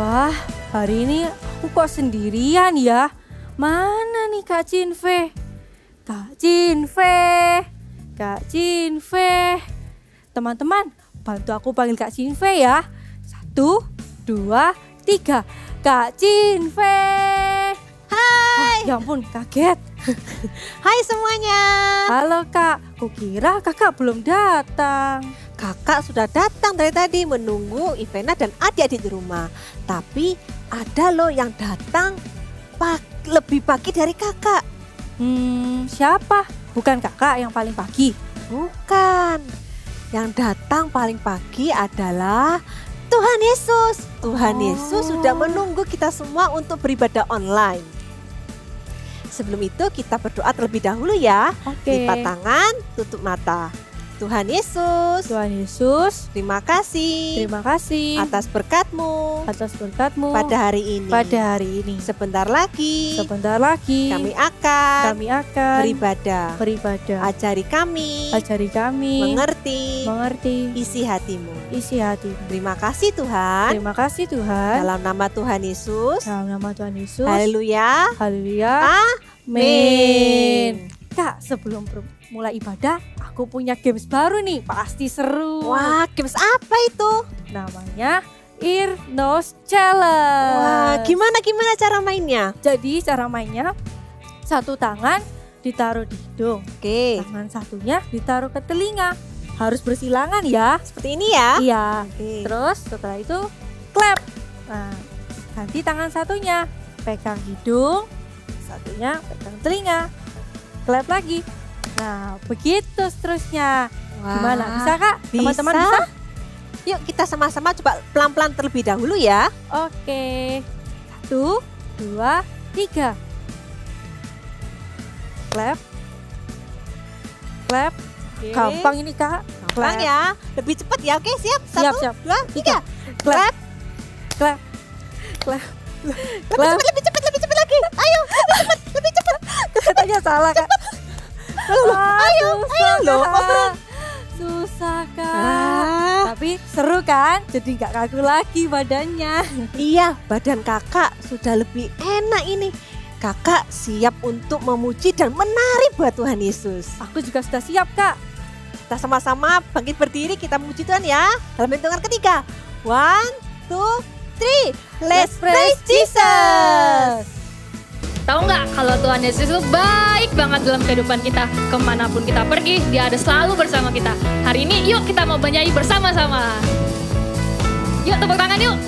Wah, hari ini aku kok sendirian ya. Mana nih Kak Cinve? Kak Cinve, Kak Cinve. Teman-teman, bantu aku panggil Kak Cinve ya. 1, 2, 3. Kak Cinve. Hai. Ya ampun, kaget. Hai semuanya. Halo Kak, kukira kakak belum datang. Kakak sudah datang dari tadi menunggu Ivana dan adik-adik di rumah. Tapi ada loh yang datang lebih pagi dari kakak. Siapa? Bukan kakak yang paling pagi? Bukan. Yang datang paling pagi adalah Tuhan Yesus. Tuhan Yesus sudah menunggu kita semua untuk beribadah online. Sebelum itu kita berdoa terlebih dahulu ya. Oke. Lipat tangan, tutup mata. Tuhan Yesus, Tuhan Yesus, terima kasih atas berkat-Mu pada hari ini. Sebentar lagi kami akan beribadah. Ajari kami mengerti isi hati-Mu. Terima kasih Tuhan. Dalam nama Tuhan Yesus. Haleluya. Amin. Kak, sebelum mulai ibadah, aku punya games baru nih, pasti seru. Wah, games apa itu? Namanya Ear Nose Challenge. Wah, gimana cara mainnya? Jadi cara mainnya, satu tangan ditaruh di hidung. Oke. Tangan satunya ditaruh ke telinga. Harus bersilangan ya. Seperti ini ya? Iya. Oke. Terus setelah itu clap. Nah, ganti tangan satunya pegang hidung, satunya pegang telinga. Clap lagi. Nah, begitu seterusnya. Wah, gimana? Bisa Kak? Teman-teman bisa? Yuk kita sama-sama coba pelan-pelan terlebih dahulu ya. Oke. 1, 2, 3. Clap. Clap. Oke. Gampang ini Kak. Gampang ya. Lebih cepat ya. Oke, siap. 1, Siap. 2, 3. Clap. Clap. Clap. Clap. Lebih cepat lagi. Ayo, lebih cepat. Katanya salah Kak. Ayo loh. Susah Kak. Tapi seru kan? Jadi nggak kaku lagi badannya. Iya, badan kakak sudah lebih enak ini. Kakak siap untuk memuji dan menari buat Tuhan Yesus. Aku juga sudah siap Kak. Kita sama-sama bangkit berdiri, kita memuji Tuhan ya. Dalam hitungan ketiga. 1, 2, 3. Let's praise Jesus. Tahu nggak kalau Tuhan Yesus itu baik banget dalam kehidupan kita. Kemanapun kita pergi, Dia ada selalu bersama kita. Hari ini yuk kita mau bernyanyi bersama-sama. Yuk tepuk tangan yuk.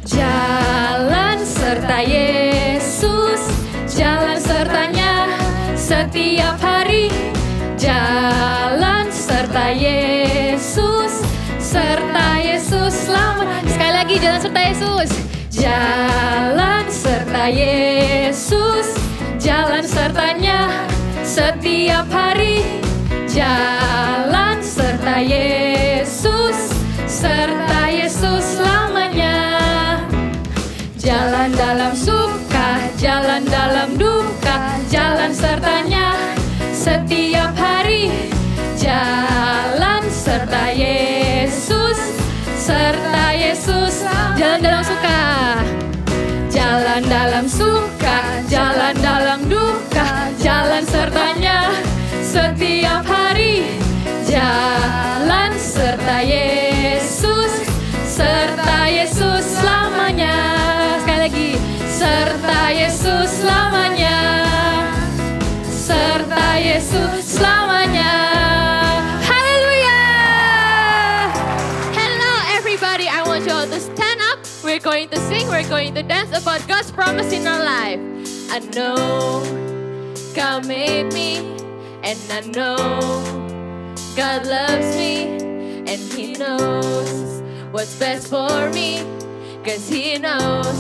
Jalan serta Yesus, jalan sertanya setiap hari. Jalan serta Yesus, serta Yesus selamat. Sekali lagi jalan serta Yesus. Jalan serta Yesus, jalan sertanya setiap hari. Jalan serta Yesus, serta Yesus selamanya. Jalan dalam suka, jalan dalam duka, jalan sertanya setiap hari. Jalan serta Yesus, serta Yesus. Jalan dalam suka, jalan dalam suka, jalan dalam duka, jalan sertanya setiap hari. Jalan serta Yesus, serta Yesus selamanya. Sekali lagi, serta Yesus selamanya, serta Yesus selamanya. I want you all to stand up. We're going to sing, we're going to dance about God's promise in our life. I know God made me, and I know God loves me, and He knows what's best for me, 'cause He knows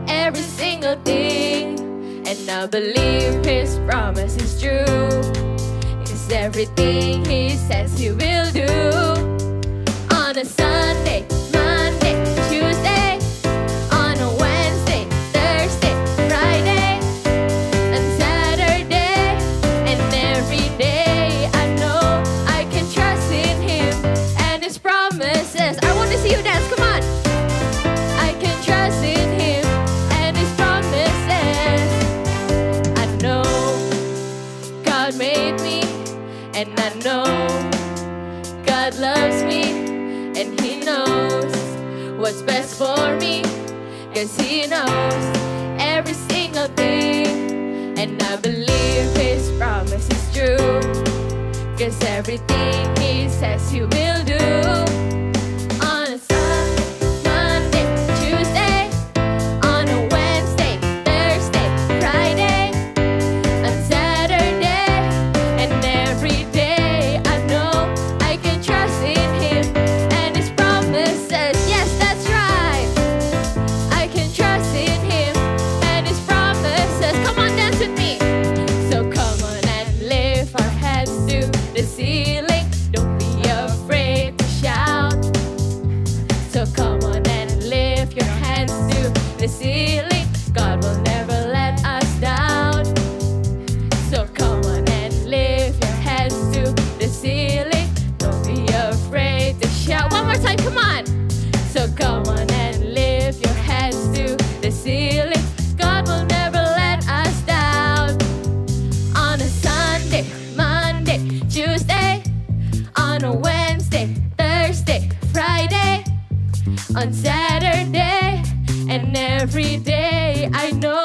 every single thing. And I believe His promise is true, 'cause everything He says He will do. On a Sunday, Monday, Tuesday, on a Wednesday, Thursday, Friday, and Saturday, and every day I know I can trust in Him and His promise. what's best for me. Cause He knows every single thing. And I believe His promise is true. Cause everything He says He will do. On a Sunday, Monday, Tuesday, on a Wednesday, Thursday, Friday, on Saturday, and every day I know I can trust in Him and His promises. Yes, that's right. I can trust in Him and His promises. Come on, dance with me. So come on and lift our hands to the ceiling. Don't be afraid to shout. So come on and lift your hands to the ceiling. God will never let us down. So come on and lift your hands to the ceiling. Don't be afraid to shout. One more time, come on. So come on and lift your hands to the ceiling. God will never let us down. On a Sunday, Monday, Tuesday, on a Wednesday, Thursday, Friday, on Saturday, and every day I know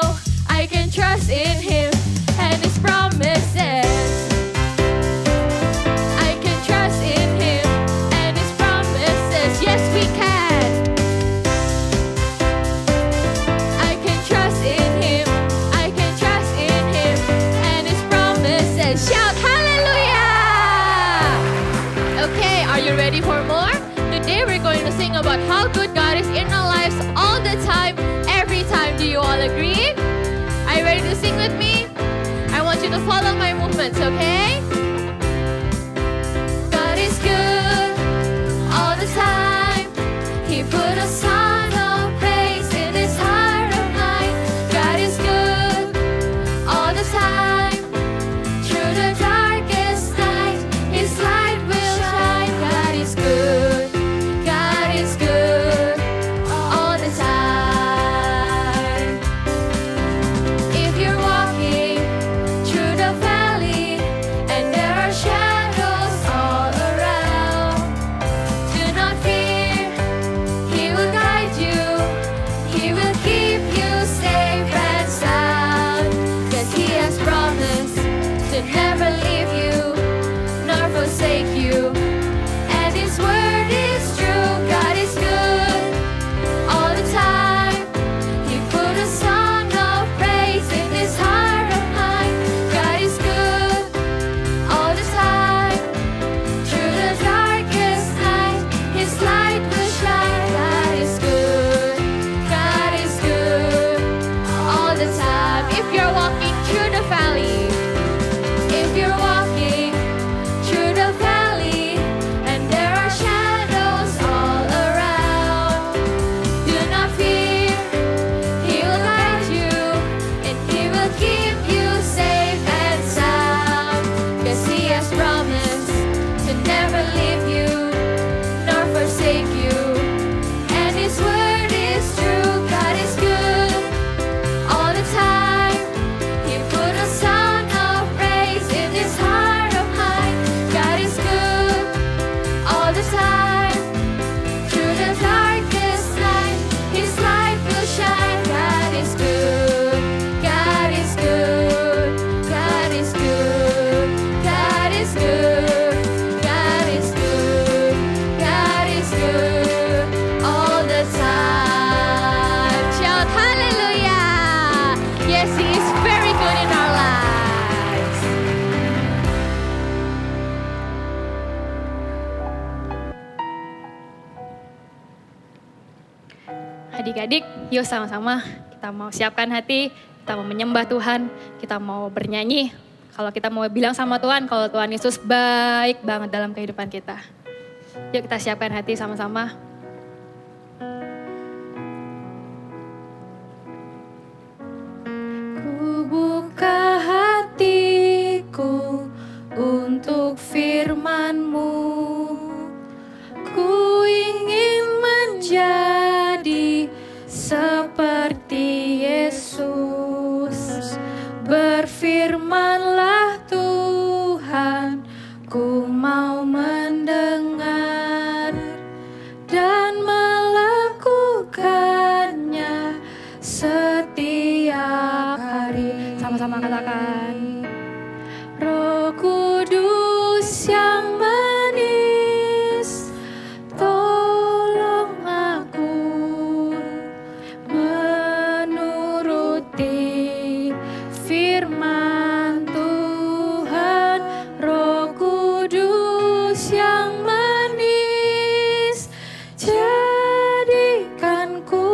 I can trust in Him and His promises. I can trust in Him and His promises. Yes, we can. I can trust in Him. I can trust in Him and His promises. Shout hallelujah! Okay, are you ready for more? Today we're going to sing about how good God is in our lives all the time, every time. Do you all agree? Are you ready to sing with me? I want you to follow my movements, okay? God is good all the time. He put a song of praise in His heart of mine. God is good all the time. Through the darkest night, His light will shine. God is good. God is good all the time. If you're walking through the valley and there are shadows all around, do not fear. He will guide you. He will keep you safe and sound. 'Cause He has promised to never leave you nor forsake you. And His word is true. God is good all the time. He put a song of praise in His heart of mine. God is good all the time. Through the darkest night, His light will shine. God is good. God is good all the time. If you're walking through the valley, if you're walking through the valley and there are shadows all around, do not fear. He will guide you and He will keep you safe and sound. 'Cause He has promised to never leave you nor forsake you. And His word is true. God is good all the time. He put a song of praise in His heart of mine. God is good all the time. Through the darkest night, His light will shine. God is good. God is good. God is good. God is good. God is good. God is good all the time. Shout hallelujah! Yes, He is very good in our lives. Adik-adik, yuk sama-sama kita mau siapkan hati, kita mau menyembah Tuhan, kita mau bernyanyi. Kalau kita mau bilang sama Tuhan, kalau Tuhan Yesus baik banget dalam kehidupan kita. Yuk kita siapkan hati sama-sama. Ku buka hatiku untuk firman-Mu. Ku ingin menjadi seperti Yesus. Berfirmanlah Tuhan, ku mau mendengar sama-sama katakan. Roh Kudus yang manis, tolong aku menuruti firman Tuhan. Roh Kudus yang manis, jadikanku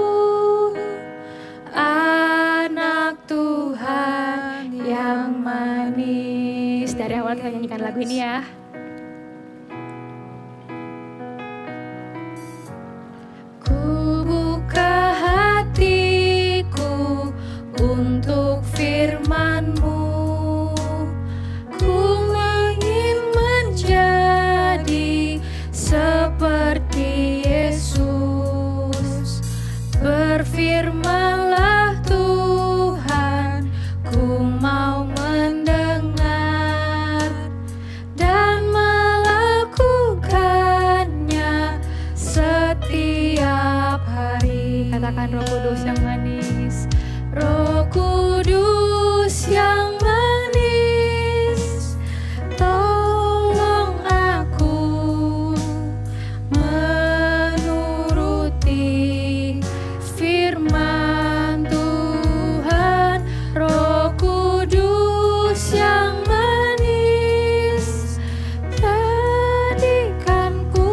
anak Tuhan yang manis. Dari awal kita nyanyikan lagu ini ya. Ku buka hatiku untuk firman-Mu. Ku ingin menjadi seperti Yesus. Berfirmanlah Tuhan, ku mau mendengar dan melakukannya setiap hari. Katakan Roh Kudus yang manis. Roh Kudus yang manis, tolong aku menuruti firman Tuhan. Roh Kudus yang manis, jadikanku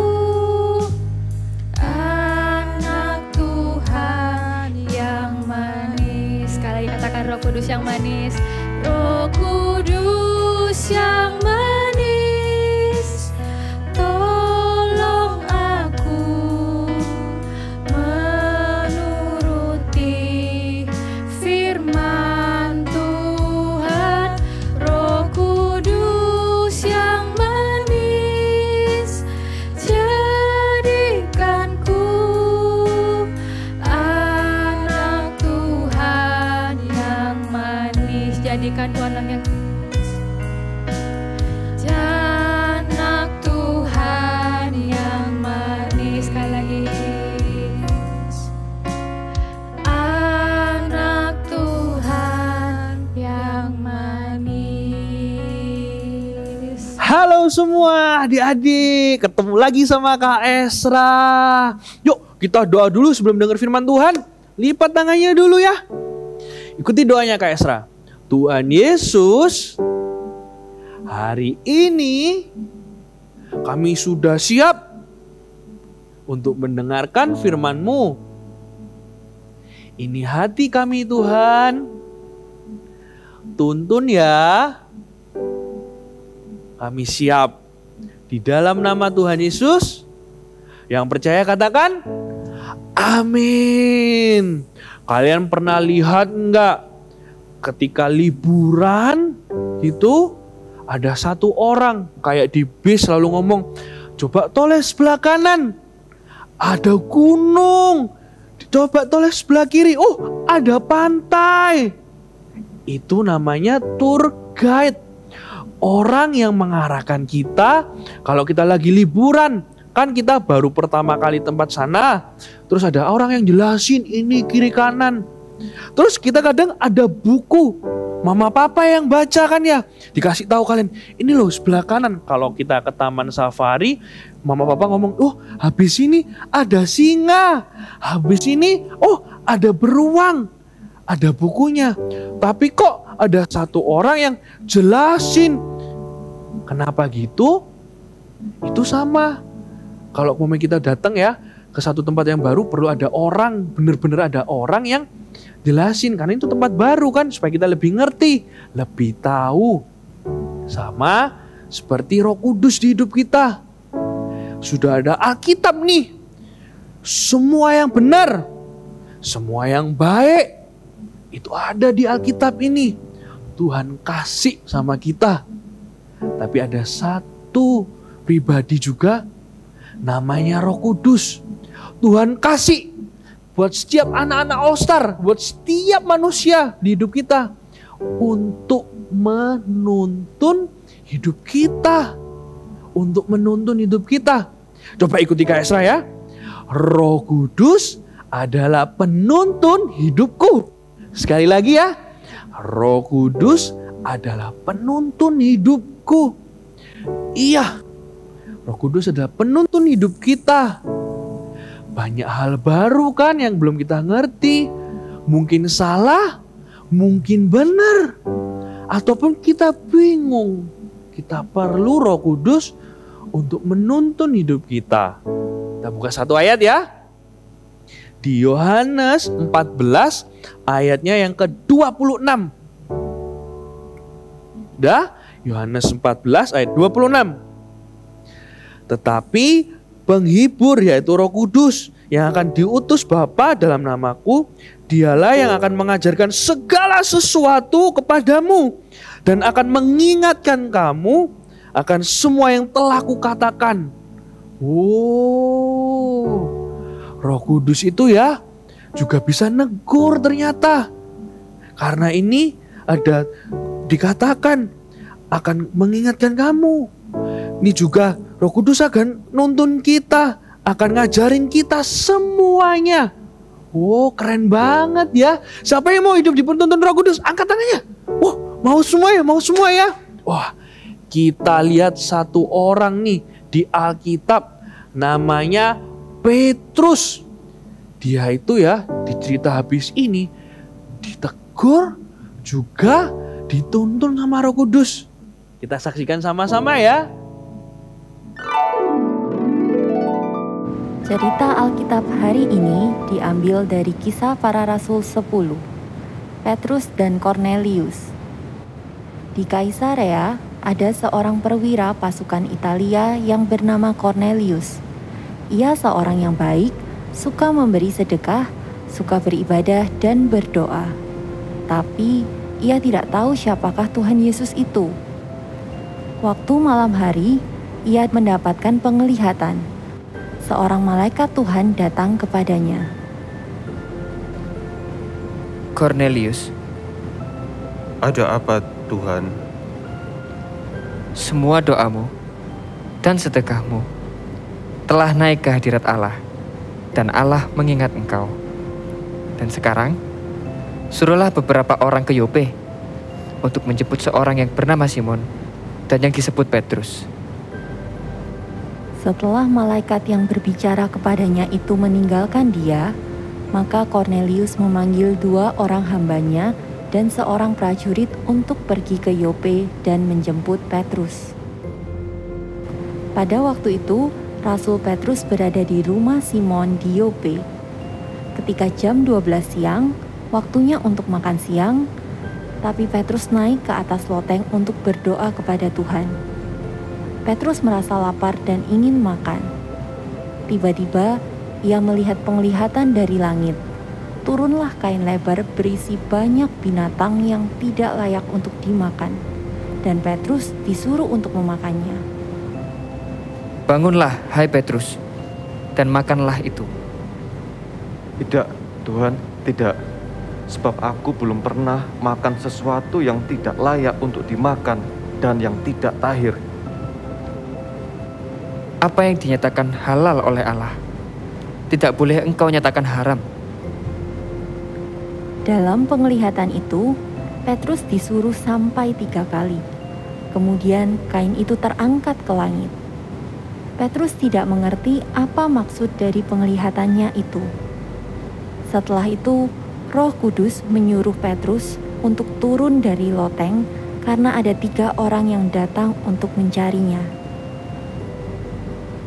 anak Tuhan yang manis. Sekali lagi katakan Roh Kudus yang manis. Roh Kudus yang manis, tolong aku menuruti firman Tuhan. Roh Kudus yang manis, jadikanku anak Tuhan yang manis. Jadikanku anak yang anak Tuhan yang manis. Sekali lagi. Anak Tuhan yang manis. Halo semua adik-adik, ketemu lagi sama Kak Esra. Yuk kita doa dulu sebelum dengar firman Tuhan. Lipat tangannya dulu ya. Ikuti doanya Kak Esra. Tuhan Yesus, hari ini kami sudah siap untuk mendengarkan firman-Mu. Ini hati kami Tuhan. Tuntun ya. Kami siap. Di dalam nama Tuhan Yesus. Yang percaya katakan amin. Kalian pernah lihat enggak? Ketika liburan itu ada satu orang kayak di bis selalu ngomong, coba toleh sebelah kanan, ada gunung. Coba toleh sebelah kiri, oh ada pantai. Itu namanya tour guide. Orang yang mengarahkan kita kalau kita lagi liburan. Kan kita baru pertama kali tempat sana, terus ada orang yang jelasin ini kiri kanan. Terus kita kadang ada buku mama papa yang baca kan ya, dikasih tahu kalian ini loh sebelah kanan. Kalau kita ke taman safari, mama papa ngomong, oh habis ini ada singa, habis ini oh ada beruang, ada bukunya. Tapi kok ada satu orang yang jelasin. Kenapa gitu? Itu sama. Kalau mau kita datang ya ke satu tempat yang baru, perlu ada orang, bener-bener ada orang yang jelasin, karena itu tempat baru kan, supaya kita lebih ngerti, lebih tahu. Sama seperti Roh Kudus di hidup kita. Sudah ada Alkitab nih. Semua yang benar, semua yang baik, itu ada di Alkitab ini. Tuhan kasih sama kita. Tapi ada satu pribadi juga, namanya Roh Kudus. Tuhan kasih buat setiap anak-anak All Star, buat setiap manusia di hidup kita, untuk menuntun hidup kita, untuk menuntun hidup kita. Coba ikuti Kak Esra ya. Roh Kudus adalah penuntun hidupku. Sekali lagi ya, Roh Kudus adalah penuntun hidupku. Iya, Roh Kudus adalah penuntun hidup kita. Banyak hal baru kan yang belum kita ngerti. Mungkin salah, mungkin benar. Ataupun kita bingung. Kita perlu Roh Kudus untuk menuntun hidup kita. Kita buka satu ayat ya. Di Yohanes 14 ayatnya yang ke-26. Udah? Yohanes 14 ayat 26. Tetapi penghibur yaitu Roh Kudus yang akan diutus Bapa dalam namaku, dialah yang akan mengajarkan segala sesuatu kepadamu dan akan mengingatkan kamu akan semua yang telah kukatakan. Roh Kudus itu ya juga bisa negur ternyata. Karena ini ada dikatakan akan mengingatkan kamu. Ini juga Roh Kudus akan nuntun kita, akan ngajarin kita semuanya. Keren banget ya. Siapa yang mau hidup dipenuntun Roh Kudus? Angkat tangannya. Mau semua ya, mau semua ya. Kita lihat satu orang nih di Alkitab namanya Petrus. Dia itu ya di cerita habis ini ditegur juga dituntun sama Roh Kudus. Kita saksikan sama-sama ya. Cerita Alkitab hari ini diambil dari Kisah Para Rasul 10, Petrus dan Kornelius. Di Kaisarea ada seorang perwira pasukan Italia yang bernama Kornelius. Ia seorang yang baik, suka memberi sedekah, suka beribadah dan berdoa. Tapi ia tidak tahu siapakah Tuhan Yesus itu. Waktu malam hari, ia mendapatkan penglihatan. Seorang malaikat Tuhan datang kepadanya. Kornelius. Ada apa, Tuhan? Semua doamu dan sedekahmu telah naik ke hadirat Allah, dan Allah mengingat engkau. Dan sekarang, suruhlah beberapa orang ke Yope untuk menjemput seorang yang bernama Simon dan yang disebut Petrus. Setelah malaikat yang berbicara kepadanya itu meninggalkan dia, maka Kornelius memanggil 2 orang hambanya dan seorang prajurit untuk pergi ke Yope dan menjemput Petrus. Pada waktu itu, Rasul Petrus berada di rumah Simon di Yope. Ketika jam 12 siang, waktunya untuk makan siang, tapi Petrus naik ke atas loteng untuk berdoa kepada Tuhan. Petrus merasa lapar dan ingin makan. Tiba-tiba, ia melihat penglihatan dari langit. Turunlah kain lebar berisi banyak binatang yang tidak layak untuk dimakan, dan Petrus disuruh untuk memakannya. Bangunlah, hai Petrus, dan makanlah itu. Tidak, Tuhan, tidak. Sebab aku belum pernah makan sesuatu yang tidak layak untuk dimakan dan yang tidak tahir. Apa yang dinyatakan halal oleh Allah, tidak boleh engkau nyatakan haram. Dalam penglihatan itu, Petrus disuruh sampai 3 kali. Kemudian kain itu terangkat ke langit. Petrus tidak mengerti apa maksud dari penglihatannya itu. Setelah itu, Roh Kudus menyuruh Petrus untuk turun dari loteng karena ada 3 orang yang datang untuk mencarinya.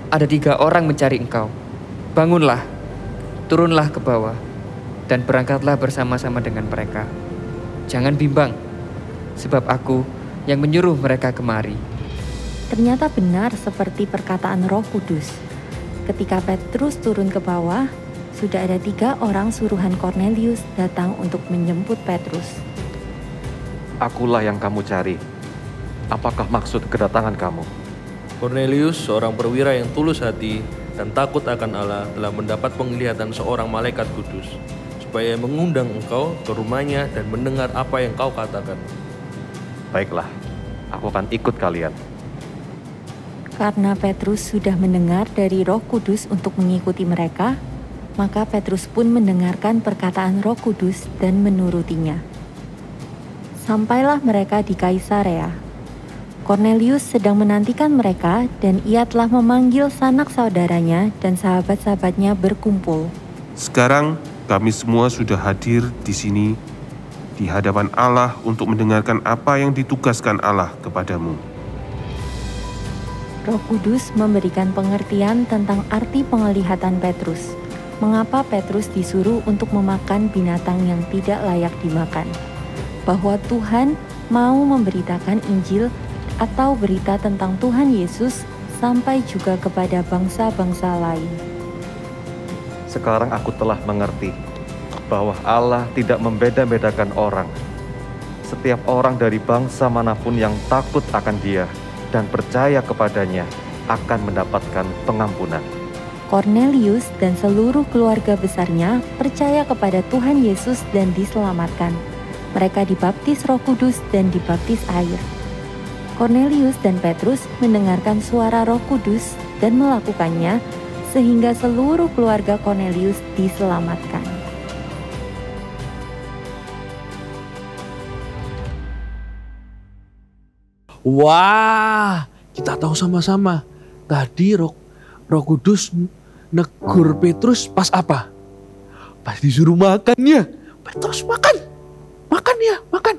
Ada 3 orang mencari engkau. Bangunlah, turunlah ke bawah, dan berangkatlah bersama-sama dengan mereka. Jangan bimbang, sebab aku yang menyuruh mereka kemari. Ternyata benar seperti perkataan Roh Kudus. Ketika Petrus turun ke bawah, sudah ada 3 orang suruhan Kornelius datang untuk menjemput Petrus. Akulah yang kamu cari. Apakah maksud kedatangan kamu? Kornelius, seorang perwira yang tulus hati dan takut akan Allah, telah mendapat penglihatan seorang malaikat kudus, supaya mengundang engkau ke rumahnya dan mendengar apa yang kau katakan. Baiklah, aku akan ikut kalian. Karena Petrus sudah mendengar dari Roh Kudus untuk mengikuti mereka, maka Petrus pun mendengarkan perkataan Roh Kudus dan menurutinya. Sampailah mereka di Kaisarea. Cornelius sedang menantikan mereka dan ia telah memanggil sanak saudaranya dan sahabat-sahabatnya berkumpul. Sekarang kami semua sudah hadir di sini di hadapan Allah untuk mendengarkan apa yang ditugaskan Allah kepadamu. Roh Kudus memberikan pengertian tentang arti penglihatan Petrus. Mengapa Petrus disuruh untuk memakan binatang yang tidak layak dimakan? Bahwa Tuhan mau memberitakan Injil atau berita tentang Tuhan Yesus sampai juga kepada bangsa-bangsa lain. Sekarang aku telah mengerti bahwa Allah tidak membeda-bedakan orang. Setiap orang dari bangsa manapun yang takut akan Dia dan percaya kepadanya akan mendapatkan pengampunan. Cornelius dan seluruh keluarga besarnya percaya kepada Tuhan Yesus dan diselamatkan. Mereka dibaptis Roh Kudus dan dibaptis air. Cornelius dan Petrus mendengarkan suara Roh Kudus dan melakukannya sehingga seluruh keluarga Cornelius diselamatkan. Wah, kita tahu sama-sama. Tadi Roh Kudus negur Petrus pas apa? Pas disuruh makan ya. Petrus makan. Makan ya, makan.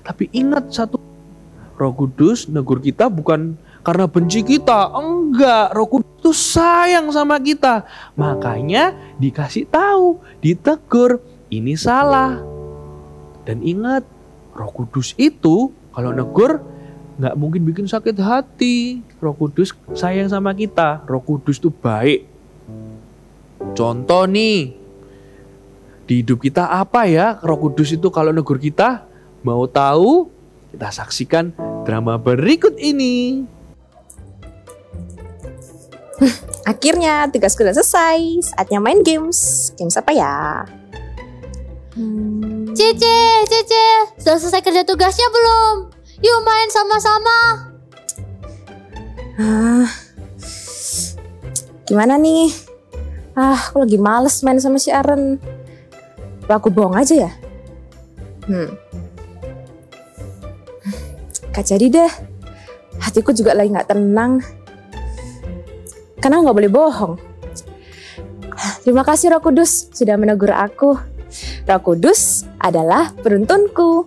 Tapi ingat satu, Roh Kudus negur kita bukan karena benci kita. Enggak, Roh Kudus itu sayang sama kita. Makanya dikasih tahu, ditegur, ini salah. Dan ingat, Roh Kudus itu kalau negur nggak mungkin bikin sakit hati. Roh Kudus sayang sama kita. Roh Kudus itu baik. Contoh nih, di hidup kita apa ya Roh Kudus itu kalau negur kita? Mau tahu? Kita saksikan drama berikut ini. Akhirnya tugas sudah selesai. Saatnya main games. Games apa ya? Cece, sudah selesai kerja tugasnya belum? Yuk main sama-sama. Gimana nih? Aku lagi males main sama si Aaron. Aku bohong aja ya? Gak jadi deh. Hatiku juga lagi gak tenang. Karena gak boleh bohong. Terima kasih Roh Kudus sudah menegur aku. Roh Kudus adalah penuntunku.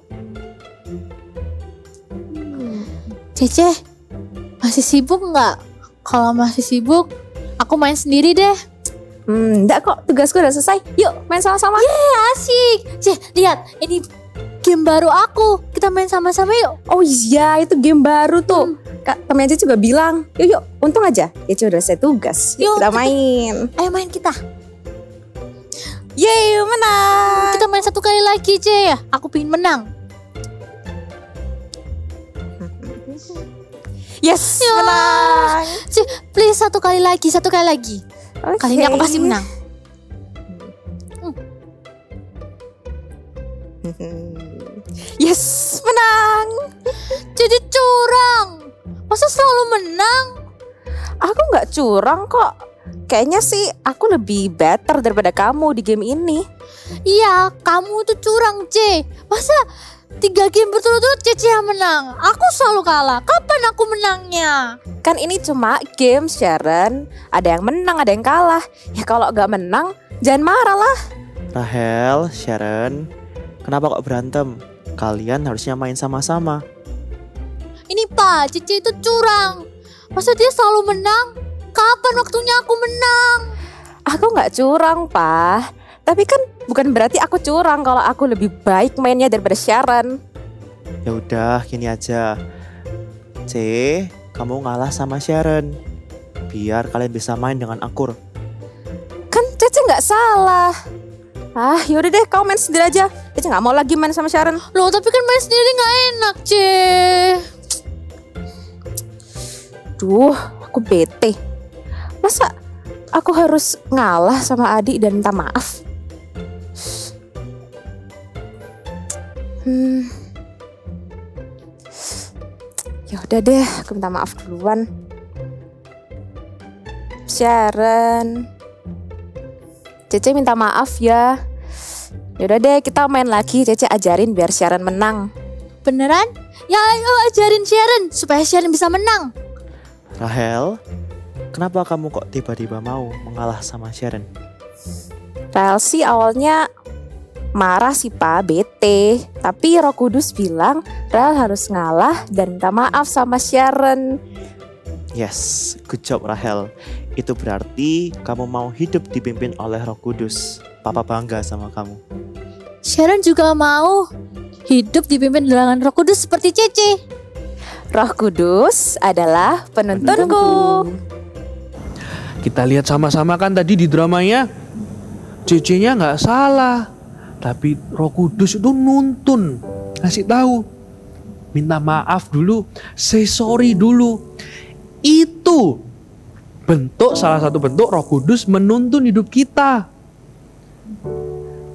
Cece, masih sibuk nggak? Kalau masih sibuk, aku main sendiri deh. Enggak kok, tugasku udah selesai. Yuk main sama-sama. Asik. Ceh, lihat, ini game baru aku. Kita main sama-sama yuk. Oh iya, itu game baru tuh. Kak Tami aja juga bilang, yuk, untung aja. Ya udah selesai tugas. Yuk, kita main. Ayo main kita. Yeay, menang. Kita main satu kali lagi, Ce. Aku pengen menang. Yes, menang. Ce, please satu kali lagi. Okay. Kali ini aku pasti menang. Yes, menang. Jadi curang. Masa selalu menang? Aku nggak curang kok. Kayaknya sih aku lebih better daripada kamu di game ini. Iya, kamu tuh curang, C. Masa 3 game berturut-turut Cece yang menang? Aku selalu kalah. Kapan aku menangnya? Kan ini cuma game, Sharon. Ada yang menang, ada yang kalah. Ya kalau nggak menang, jangan marah lah. Rahel, Sharon, kenapa kok berantem? Kalian harusnya main sama-sama. Ini Pak, Cece itu curang. Masa dia selalu menang? Kapan waktunya aku menang? Aku nggak curang, Pak. Tapi kan bukan berarti aku curang kalau aku lebih baik mainnya daripada Sharon. Ya udah, gini aja. C, kamu ngalah sama Sharon. Biar kalian bisa main dengan akur. Kan Cece nggak salah. Yaudah deh, kau main sendiri aja. Cece nggak mau lagi main sama Sharon. Loh, tapi kan main sendiri nggak enak, C. Duh, aku bete. Masa aku harus ngalah sama adik dan minta maaf? Ya udah deh, aku minta maaf duluan. Sharon, Cece minta maaf ya. Yaudah deh, kita main lagi. Cece ajarin biar Sharon menang. Beneran? Ya ayo ajarin Sharon supaya Sharon bisa menang. Rahel, kenapa kamu kok tiba-tiba mau mengalah sama Sharon? Rahel sih awalnya marah sih Pak, bete. Tapi Roh Kudus bilang Rahel harus ngalah dan minta maaf sama Sharon. Yes, good job Rahel. Itu berarti kamu mau hidup dipimpin oleh Roh Kudus. Papa bangga sama kamu. Sharon juga mau hidup dipimpin dengan Roh Kudus seperti Cece. Roh Kudus adalah penuntunku. Kita lihat sama-sama kan tadi di dramanya, Cece-nya nggak salah, tapi Roh Kudus itu nuntun, ngasih tahu, minta maaf dulu, say sorry dulu. Itu salah satu bentuk Roh Kudus menuntun hidup kita.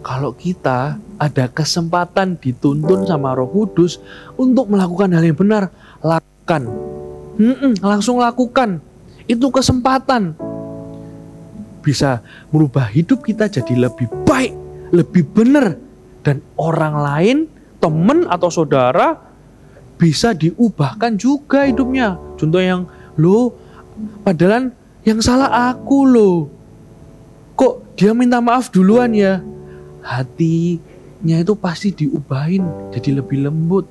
Kalau kita ada kesempatan dituntun sama Roh Kudus untuk melakukan hal yang benar, lakukan. Langsung lakukan. Itu kesempatan. Bisa merubah hidup kita jadi lebih baik, lebih benar. Dan orang lain, teman atau saudara bisa diubahkan juga hidupnya. Contoh yang, loh, padahal yang salah aku loh. Kok dia minta maaf duluan ya? Hatinya itu pasti diubahin jadi lebih lembut.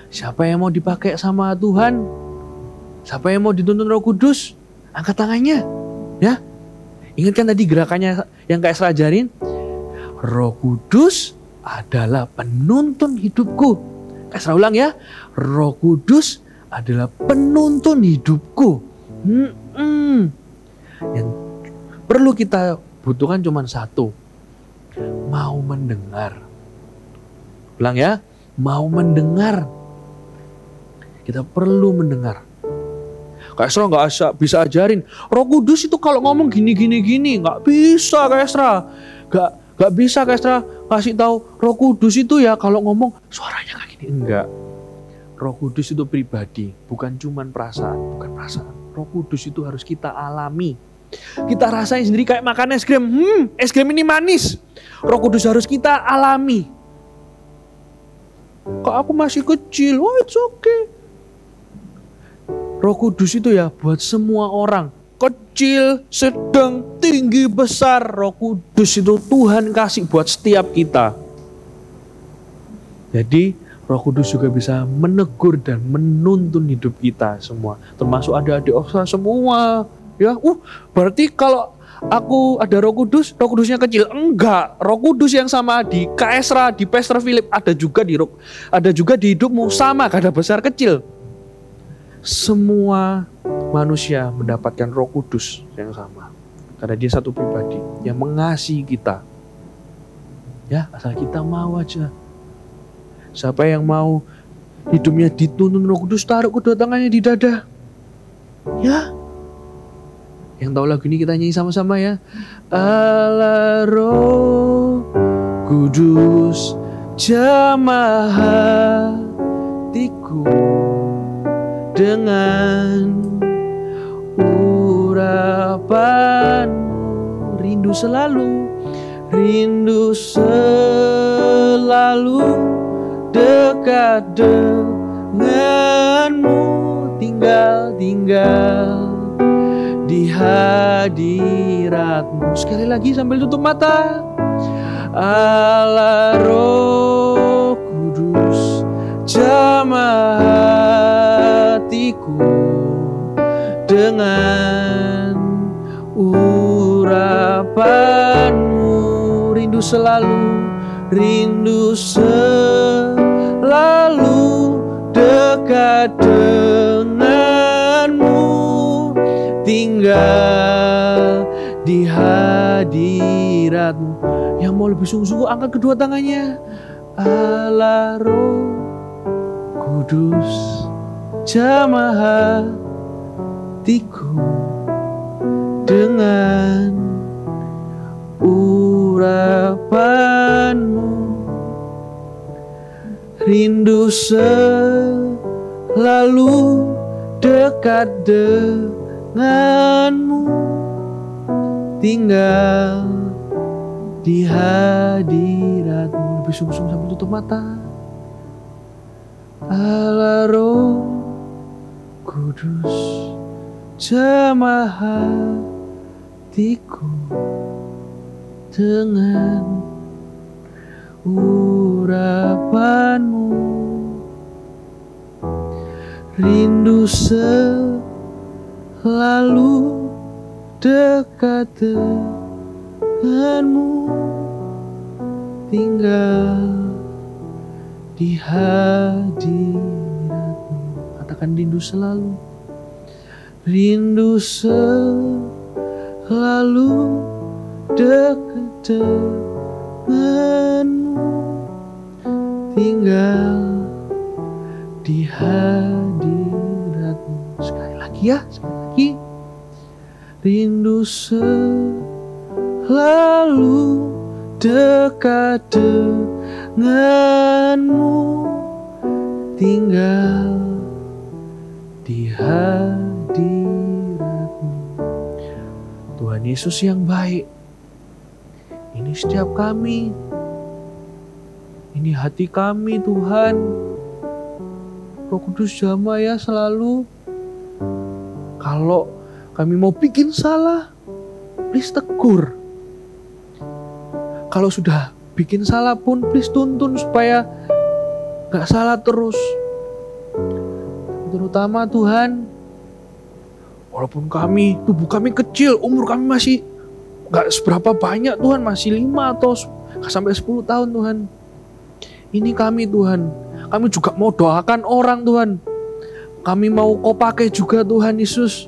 Siapa yang mau dipakai sama Tuhan? Siapa yang mau dituntun Roh Kudus? Angkat tangannya, ya. Ingat kan tadi gerakannya yang Kak Esra ajarin? Roh Kudus adalah penuntun hidupku. Kak Esra ulang ya. Roh Kudus adalah penuntun hidupku. Yang perlu kita butuhkan cuma satu. Mau mendengar. Ulang ya. Mau mendengar. Kita perlu mendengar. Kak Esra gak bisa ajarin Roh Kudus itu kalau ngomong gini. Gak bisa Kak Esra. Gak bisa Kak Esra kasih tahu Roh Kudus itu ya kalau ngomong suaranya kayak gini. Enggak. Roh Kudus itu pribadi, bukan cuman perasaan. Roh Kudus itu harus kita alami. Kita rasain sendiri kayak makan es krim. Es krim ini manis. Roh Kudus harus kita alami. Kok aku masih kecil? Oh, it's okay. Roh Kudus itu ya buat semua orang. Kecil, sedang, tinggi, besar. Roh Kudus itu Tuhan kasih buat setiap kita. Jadi Roh Kudus juga bisa menegur dan menuntun hidup kita semua. Termasuk adik-adik Osra semua. Ya, berarti kalau aku ada Roh Kudusnya kecil. Enggak, Roh Kudus yang sama di Kak Esra, di Pastor Philip ada juga di hidupmu, sama, gak ada besar kecil. Semua manusia mendapatkan Roh Kudus yang sama. Karena dia satu pribadi yang mengasihi kita. Ya, asal kita mau aja. Siapa yang mau hidupnya dituntun Roh Kudus, taruh kedua tangannya di dada. Ya. Yang tahu lagu ini kita nyanyi sama-sama ya. Allah Roh Kudus jamah hatiku dengan urapanmu, rindu selalu dekat denganmu, tinggal di hadiratmu. Sekali lagi sambil tutup mata. Allah Roh Kudus jamah hatiku dengan urapanmu, rindu selalu dekat denganmu, tinggal di hadiratmu. Yang mau lebih sungguh-sungguh angkat kedua tangannya. Allah Roh Kudus jamah hatiku dengan urapanmu, rindu selalu dekat denganmu, tinggal di hadirat. lebih sungguh-sungguh sambil tutup mata. Allah Roh Kudus, jamah hatiku dengan urapanmu. Rindu selalu dekat denganmu, tinggal di hadiratmu. Katakan rindu selalu. Rindu selalu dekat denganmu, tinggal di hadiratmu. Sekali lagi ya, sekali lagi. Rindu selalu dekat denganmu, tinggal di hadiratmu. Tuhan Yesus yang baik, ini setiap kami, ini hati kami Tuhan. Roh Kudus jamah ya selalu. Kalau kami mau bikin salah, please tegur. Kalau sudah bikin salah pun please tuntun supaya gak salah terus. Terutama Tuhan, walaupun kami, tubuh kami kecil, umur kami masih gak seberapa banyak Tuhan, masih 5 atau sampai 10 tahun Tuhan. Ini kami Tuhan, kami juga mau doakan orang Tuhan. Kami mau Kau pakai juga Tuhan Yesus.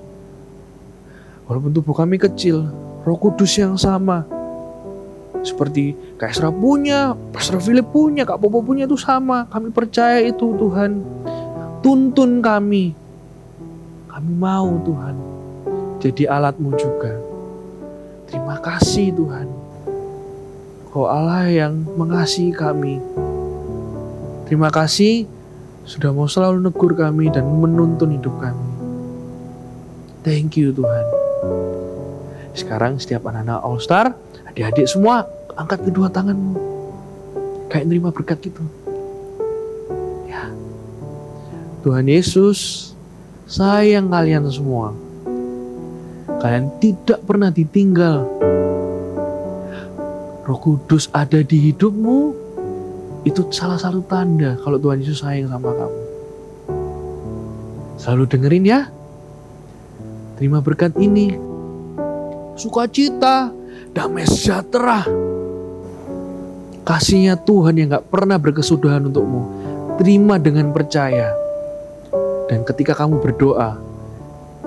Walaupun tubuh kami kecil, Roh Kudus yang sama. Seperti Kak Esra punya, Pastor Philip punya, Kak Popo punya itu sama. Kami percaya itu Tuhan. Tuntun kami. Kami mau Tuhan jadi alat-Mu juga. Terima kasih Tuhan. Kau Allah yang mengasihi kami. Terima kasih sudah mau selalu negur kami dan menuntun hidup kami. Thank you Tuhan. Sekarang setiap anak-anak All Star, adik-adik semua angkat kedua tanganmu. Kayak nerima berkat gitu. Ya. Tuhan Yesus sayang kalian semua. Kalian tidak pernah ditinggal. Roh Kudus ada di hidupmu. Itu salah satu tanda kalau Tuhan Yesus sayang sama kamu. Selalu dengerin ya. Terima berkat ini. Sukacita, damai sejahtera, kasihnya Tuhan yang gak pernah berkesudahan untukmu. Terima dengan percaya. Dan ketika kamu berdoa,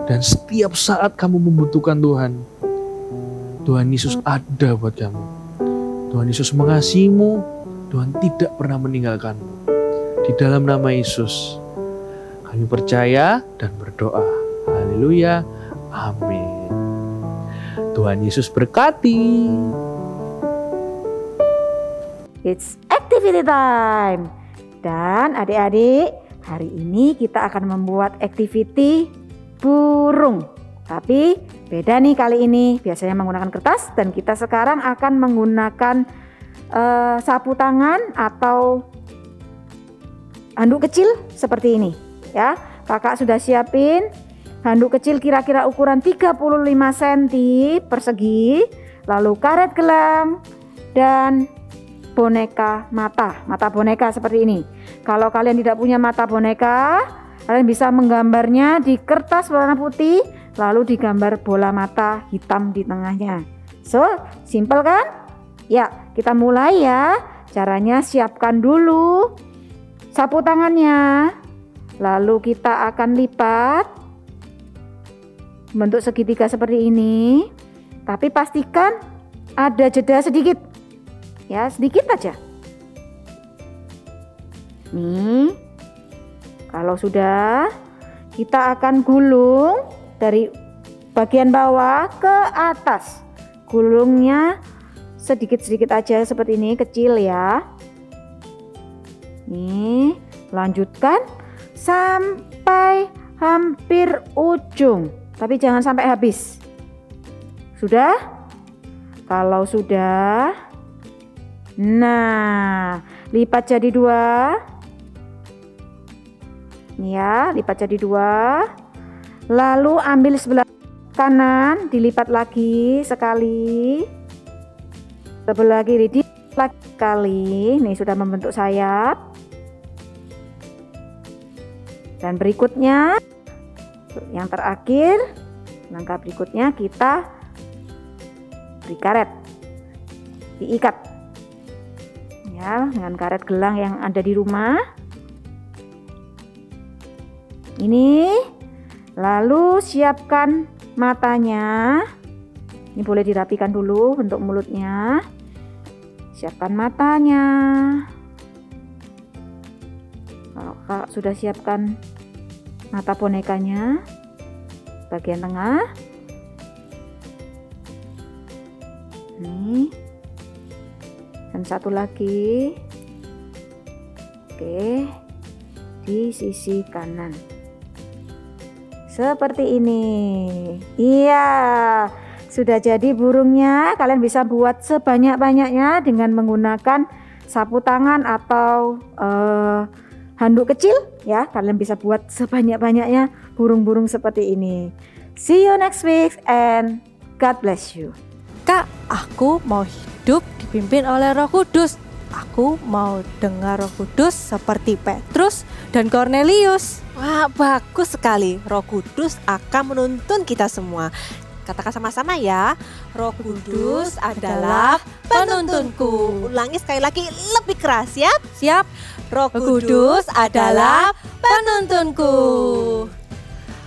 dan setiap saat kamu membutuhkan Tuhan, Tuhan Yesus ada buat kamu. Tuhan Yesus mengasihimu, Tuhan tidak pernah meninggalkanmu. Di dalam nama Yesus, kami percaya dan berdoa. Haleluya, amin. Tuhan Yesus berkati. It's activity time. Dan adik-adik, hari ini kita akan membuat activity burung. Tapi beda nih kali ini. Biasanya menggunakan kertas dan kita sekarang akan menggunakan sapu tangan atau handuk kecil seperti ini. Ya, kakak sudah siapin handuk kecil kira-kira ukuran 35 cm persegi, lalu karet gelang dan boneka mata boneka seperti ini. Kalau kalian tidak punya mata boneka, kalian bisa menggambarnya di kertas warna putih, lalu digambar bola mata hitam di tengahnya. So, simple kan? Ya, kita mulai ya. Caranya siapkan dulu sapu tangannya, lalu kita akan lipat bentuk segitiga seperti ini, tapi pastikan ada jeda sedikit ya, sedikit aja nih. Kalau sudah, kita akan gulung dari bagian bawah ke atas. Gulungnya sedikit-sedikit aja seperti ini, kecil ya. Nih, lanjutkan sampai hampir ujung. Tapi jangan sampai habis. Sudah? Kalau sudah, Nah, lipat jadi 2. Ini ya, lipat jadi 2. Lalu ambil sebelah kanan, dilipat lagi sekali. Sebelah kiri dilipat lagi sekali. Nih sudah membentuk sayap. Dan berikutnya, yang terakhir, langkah berikutnya kita beri karet, diikat ya dengan karet gelang yang ada di rumah. Ini, lalu siapkan matanya. Ini boleh dirapikan dulu bentuk mulutnya. Siapkan matanya. Kalau Kak sudah siapkan mata bonekanya, bagian tengah. Nih. Dan satu lagi. Oke. Di sisi kanan. Seperti ini. Iya. Sudah jadi burungnya. Kalian bisa buat sebanyak-banyaknya dengan menggunakan sapu tangan atau handuk kecil ya. Kalian bisa buat sebanyak-banyaknya burung-burung seperti ini. See you next week and God bless you. Kak, aku mau hidup dipimpin oleh Roh Kudus. Aku mau dengar Roh Kudus seperti Petrus dan Cornelius. Wah, bagus sekali. Roh Kudus akan menuntun kita semua. Katakan sama-sama ya. Roh Kudus adalah penuntunku. Ulangi sekali lagi lebih keras ya. Siap. Roh Kudus adalah penuntunku.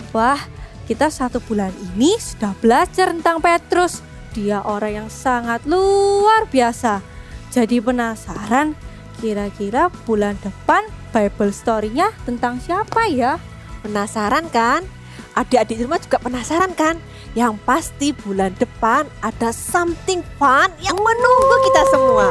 Wah, kita 1 bulan ini sudah belajar tentang Petrus. Dia orang yang sangat luar biasa. Jadi penasaran, kira-kira bulan depan Bible story-nya tentang siapa ya? Penasaran kan? Adik-adik di rumah juga penasaran kan? Yang pasti bulan depan ada something fun yang menunggu kita semua.